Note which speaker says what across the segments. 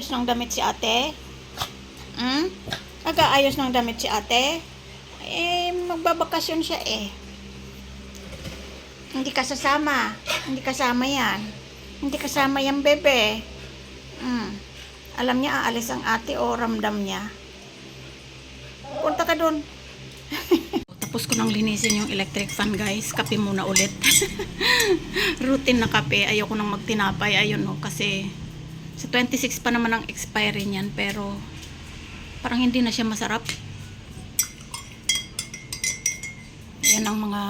Speaker 1: Nag-aayos ng damit si ate? Hmm? Nag-aayos ng damit si ate? Eh, magbabakasyon siya eh. Hindi ka sasama. Hindi kasama yan. Hindi kasama yan, bebe. Alam niya aalis ang ate o ramdam niya. Punta ka dun. Tapos ko nang linisin yung electric fan, guys. Kape muna ulit. Routine na kape. Ayoko nang magtinapay. Ayun no, kasi sa 26 pa naman ang expiry niyan, pero parang hindi na siya masarap. Ayan ang mga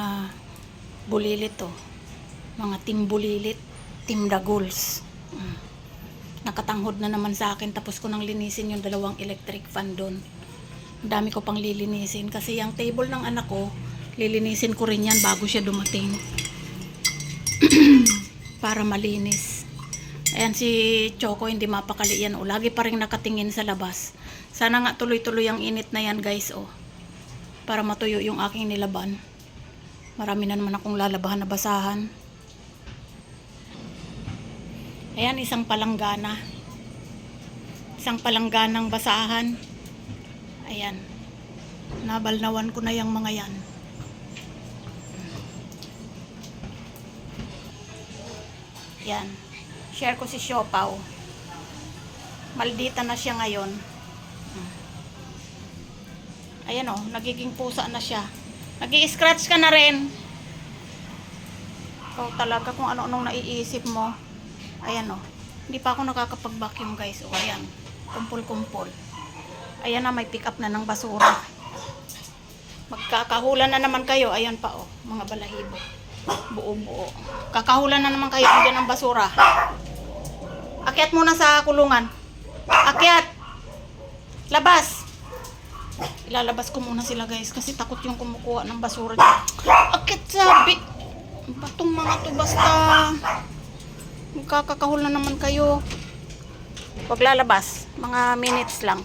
Speaker 1: bulilit to. Mga team bulilit. Team Daguls. Nakatanghod na naman sa akin. Tapos ko nang linisin yung dalawang electric fan doon. Dami ko pang lilinisin kasi yung table ng anak ko, lilinisin ko rin yan bago siya dumating. Para malinis. Ayan si Choco, hindi mapakali yan. O, lagi pa rin nakatingin sa labas. Sana nga tuloy-tuloy ang init na yan, guys. O, para matuyo yung aking nilaban. Marami na naman akong lalabahan na basahan. Ayan, isang palanggana. Isang palangganang basahan. Ayan. Nabalnawan ko na yung mga yan. Yan. Share ko si Siopaw. Maldita na siya ngayon. Ayan o, nagiging pusa na siya. Nag-i-scratch ka na rin. Ikaw talaga kung ano-anong naiisip mo. Ayan o. Hindi pa ako nakakapag-vacuum, guys. O, ayan. Kumpul-kumpul. Ayan na, may pick up na ng basura. Magkakahulan na naman kayo. Ayan pa o, mga balahibo. Buo-buo. Kakahulan na naman kayo dyan ng basura. Akyat muna sa kulungan. Akyat! Labas! Ilalabas ko muna sila, guys, kasi takot yung kumukuha ng basura dyan. Akyat sabi! Batong mga to, basta magkakahul na naman kayo. Huwag lalabas. Mga minutes lang.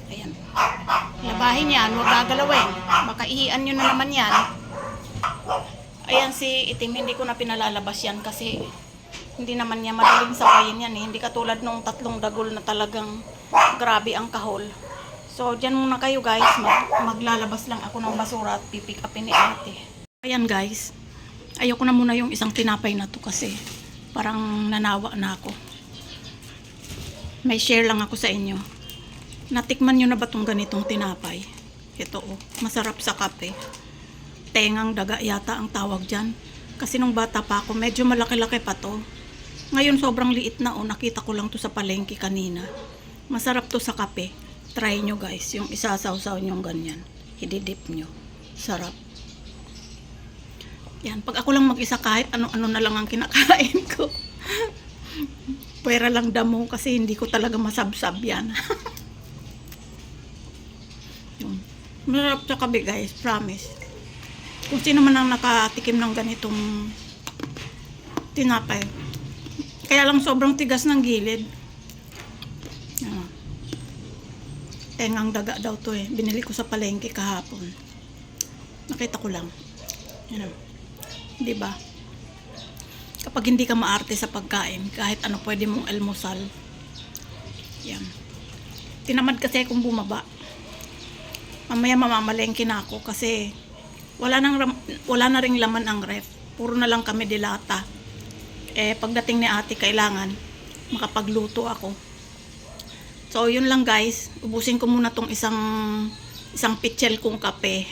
Speaker 1: Ayan. Labahin yan. Huwag gagalawin. Baka ihian nyo na naman yan. Ayan si Itim. Hindi ko na pinalalabas yan kasi hindi naman niya madaling sawayin yan eh. Hindi katulad nung 3 dagol na talagang grabe ang kahol. So, dyan muna kayo, guys. Maglalabas lang ako ng basura at pipick upin ni ate. Ayan, guys. Ayoko na muna yung isang tinapay na to kasi parang nanawa na ako. May share lang ako sa inyo. Natikman nyo na ba itong ganitong tinapay? Ito oh, masarap sa kape. Tengang daga yata ang tawag dyan. Kasi nung bata pa ako, medyo malaki-laki pa to. Ngayon sobrang liit na oh, nakita ko lang to sa palengke kanina. Masarap to sa kape. Try nyo, guys, yung isasawsaw nyo ganyan. Hididip nyo. Sarap. Yan, pag ako lang mag-isa kahit ano-ano na lang ang kinakain ko. Pwera lang damo kasi hindi ko talaga masabsab yan. Masarap sa kape, guys, promise. Kung sino man ang nakatikim ng ganitong tinapay. Kaya lang sobrang tigas ng gilid. Yan. Tengang daga daw to eh. Binili ko sa palengke kahapon. Nakita ko lang. Yan. Diba? Kapag hindi ka maarte sa pagkain, kahit ano pwede mong almusal. Yan. Tinamad kasi akong bumaba. Mamaya mamamalengke na ako kasi wala na ring laman ang ref. Puro na lang kami dilata. Eh, pagdating ni ate, kailangan makapagluto ako. So, yun lang, guys. Ubusin ko muna tong isang pitchel kong kape.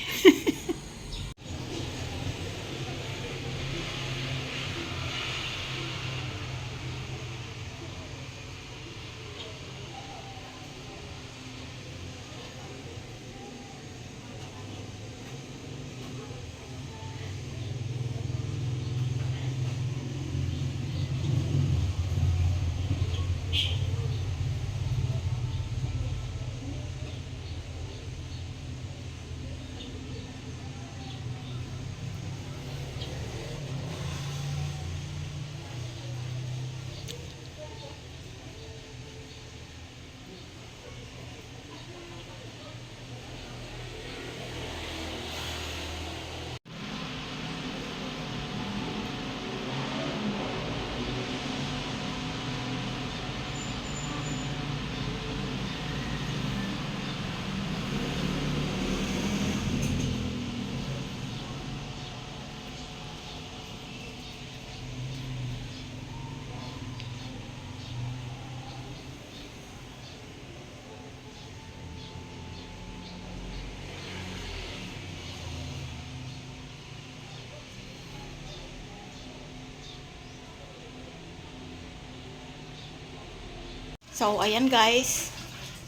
Speaker 1: So, ayan guys,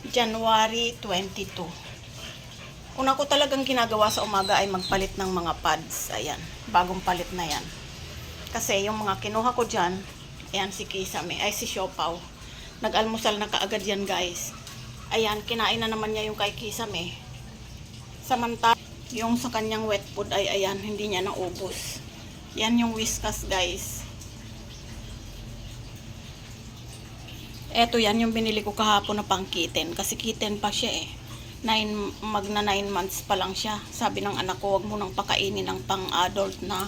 Speaker 1: January 22. Una ko talagang ginagawa sa umaga ay magpalit ng mga pads. Ayan, bagong palit na yan. Kasi yung mga kinuha ko dyan, ayan si Kisame, ay si Siopaw. Nag-almusal na kaagad yan guys. Ayan, kinain na naman niya yung kay Kisame. Samantala, yung sa kanyang wet food ay ayan, hindi niya naubos. Yan yung Whiskas guys. Eto yan yung binili ko kahapon na pang kitten. Kasi kitten pa siya eh. Magna 9 months pa lang siya. Sabi ng anak ko, wag mo nang pakainin ng pang adult na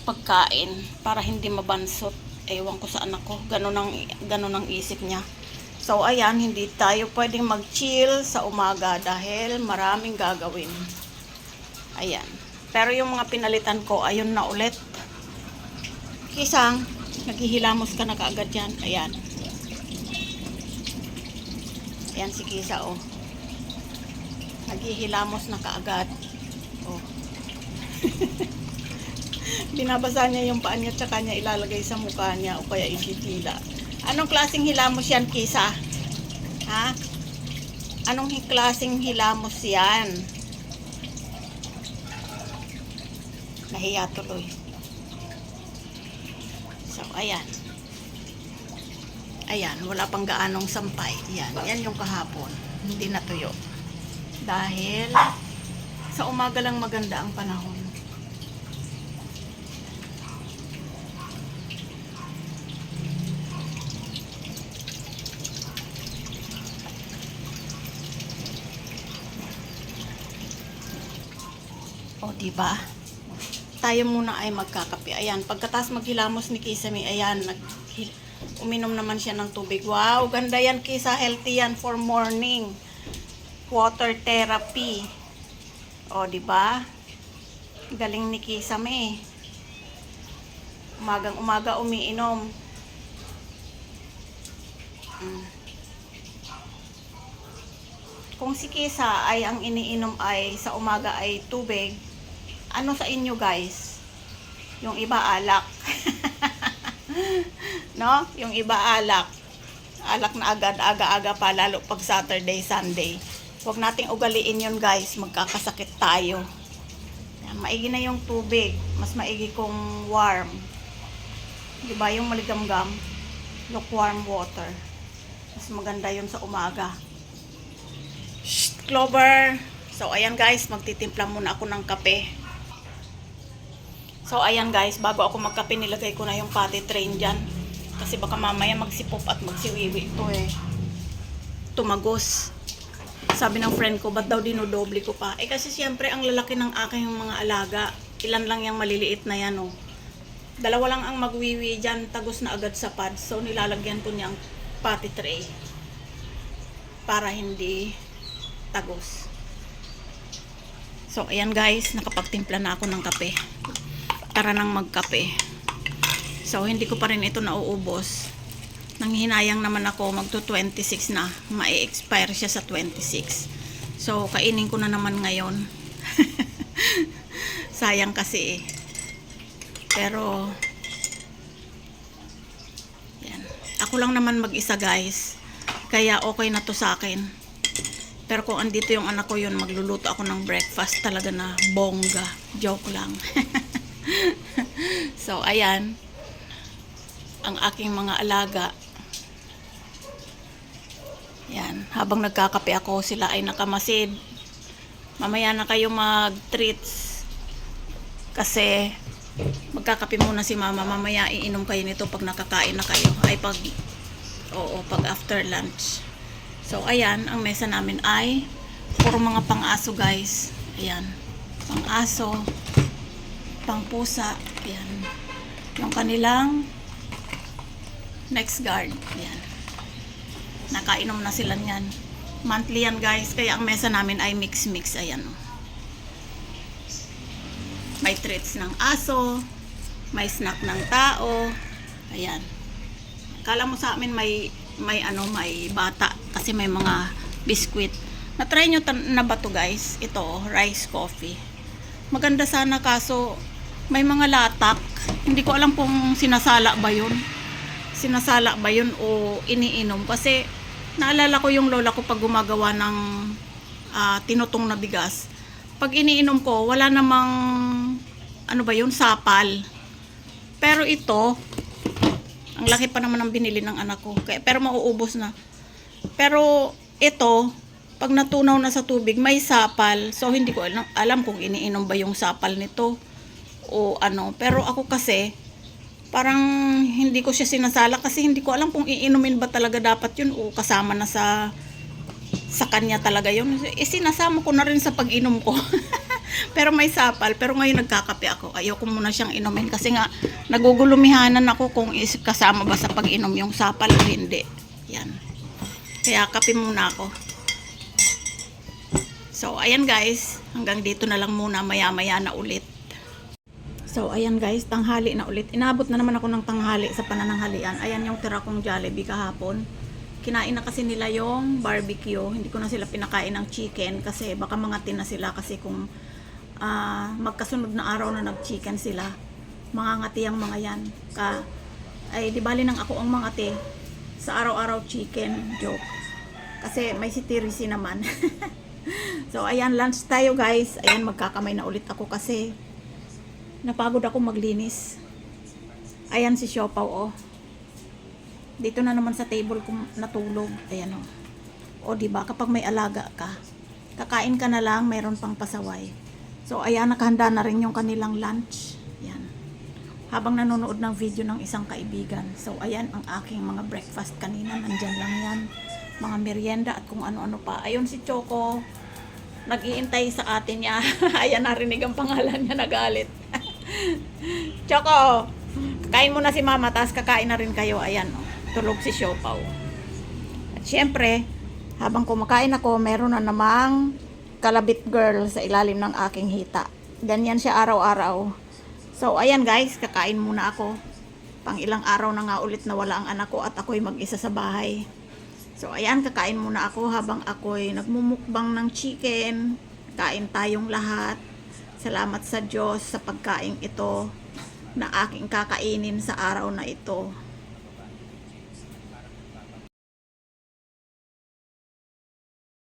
Speaker 1: pagkain para hindi mabansot. Ewan ko sa anak ko. Ganun ang isip niya. So ayan, hindi tayo pwedeng mag-chill sa umaga dahil maraming gagawin. Ayan. Pero yung mga pinalitan ko, ayun na ulit. Kisang, naghihilamos ka na kaagad yan. Ayan. Ayan si Kisa, oh. Naghihilamos na kaagad. Oh. Binabasa niya yung paa niya, tsaka niya ilalagay sa mukha niya o kaya ititila. Anong klaseng hilamos yan, Kisa? Ha? Anong klaseng hilamos yan? Nahiya tuloy. So, ayan. Ayan, wala pang gaanong sampay. Yan yung kahapon. Hindi natuyo. Dahil sa umaga lang maganda ang panahon. O, diba? Tayo muna ay magkakape. Ayan, pagkatapos maghilamos ni Kisame, ayan, uminom naman siya ng tubig. Wow, ganda yan, Kisa. Healthy yan for morning. Water therapy. O, diba? Galing ni Kisame. Umagang-umaga umiinom. Kung si Kisa ay ang iniinom ay sa umaga ay tubig, ano sa inyo guys? Yung iba alak. No? Yung iba alak. Alak na agad, aga-aga pa, lalo pag Saturday, Sunday. Huwag nating ugaliin yun guys, magkakasakit tayo. Yan, maigi na yung tubig, mas maigi kung warm. Diba yung maligamgam? Lukewarm water. Mas maganda yun sa umaga. Shh, Clover! So ayan guys, magtitimpla muna ako ng kape. So ayan guys, bago ako magkape, nilagay ko na yung potty train dyan. Kasi baka mamaya magsipop at magsiwiwi ito eh. Tumagos. Sabi ng friend ko, ba't daw dinodoble ko pa? Eh kasi siyempre ang lalaki ng aking mga alaga. Ilan lang yung maliliit na yan oh. Dalawa lang ang magwiwi dyan, tagos na agad sa pad. So nilalagyan ko niyang potty tray. Para hindi tagos. So ayan guys, nakapagtimpla na ako ng kape. Tara nang magkape. So hindi ko pa rin ito nauubos. Nanghinayang naman ako, magto 26 na. Ma-expire siya sa 26. So kainin ko na naman ngayon. Sayang kasi eh. Pero yan. Ako lang naman mag-isa guys. Kaya okay na to sa akin. Pero kung andito yung anak ko yun, magluluto ako ng breakfast talaga na bongga. Joke lang. So ayan. Ang aking mga alaga. Yan, habang nagkakape ako, sila ay nakamasid. Mamaya na kayo mag-treats. Kasi magkakape muna si mama. Mamaya iinom kayo nito pag nakakain na kayo. Ay pag after lunch. So ayan, ang mesa namin ay puro mga pang-aso guys. Ayan, pang-aso, pang-pusa. Ayan, yung kanilang next guard. Ayan. Nakainom na sila niyan. Monthly yan guys. Kaya ang mesa namin ay mix-mix. Ayan. May treats ng aso. May snack ng tao. Ayan. Kala mo sa amin may bata. Kasi may mga biskwit. Na-try nyo na ba to guys? Ito, rice coffee. Maganda sana kaso may mga latak. Hindi ko alam kung sinasala ba yun. sinasala ba yun o iniinom. Kasi naalala ko yung lola ko pag gumagawa ng tinutong na bigas. Pag iniinom ko, wala namang ano ba yun, sapal. Pero ito, ang laki pa naman ng binili ng anak ko. Pero mauubos na. Pero ito, pag natunaw na sa tubig, may sapal. So, hindi ko alam kung iniinom ba yung sapal nito o ano. Pero ako kasi, parang hindi ko siya sinasala kasi hindi ko alam kung iinumin ba talaga dapat yun o kasama na sa kanya talaga yun. Sinasama ko na rin sa pag-inom ko. Pero may sapal. Pero ngayon nagkakape ako. Ayoko muna siyang inumin kasi nga nagugulumihanan ako kung kasama ba sa pag-inom yung sapal o hindi. Yan. Kaya kape muna ako. So, ayan guys. Hanggang dito na lang muna. Maya-maya na ulit. So, ayan guys. Tanghali na ulit. Inabot na naman ako ng tanghali sa panananghalian. Ayan yung tira kong Jollibee kahapon. Kinain na kasi nila yung barbecue. Hindi ko na sila pinakain ng chicken kasi baka mangatin na sila kasi kung magkasunod na araw na nag-chicken sila, mangangati ang mga yan. Ay, di bali nang ako ang mangati sa araw-araw chicken. Joke. Kasi may sitirisi naman. So, ayan, lunch tayo guys. Ayan, magkakamay na ulit ako kasi napagod ako maglinis. Ayan si Siopaw, oh. Dito na naman sa table kung natulog. Ayan, oh. O, diba, kapag may alaga ka, kakain ka na lang, mayroon pang pasaway. So, ayan, nakahanda na rin yung kanilang lunch. Ayan. Habang nanonood ng video ng isang kaibigan. So, ayan, ang aking mga breakfast kanina. Nandyan lang yan. Mga merienda at kung ano-ano pa. Ayun si Choco. Nag-iintay sa atin niya. Ayan, narinig ang pangalan niya, nagalit. Choco, kain mo na si mama, tapos kakain na rin kayo. Ayan, oh. Tulog si Siopaw. At syempre, habang kumakain ako, meron na namang kalabit girl sa ilalim ng aking hita. Ganyan siya araw-araw. So, ayan guys, kakain muna ako. Pang ilang araw na nga ulit na wala ang anak ko at ako'y mag-isa sa bahay. So, ayan, kakain muna ako habang ako'y nagmumukbang ng chicken. Kain tayong lahat. Salamat sa Diyos sa pagkain ito na aking kakainin sa araw na ito.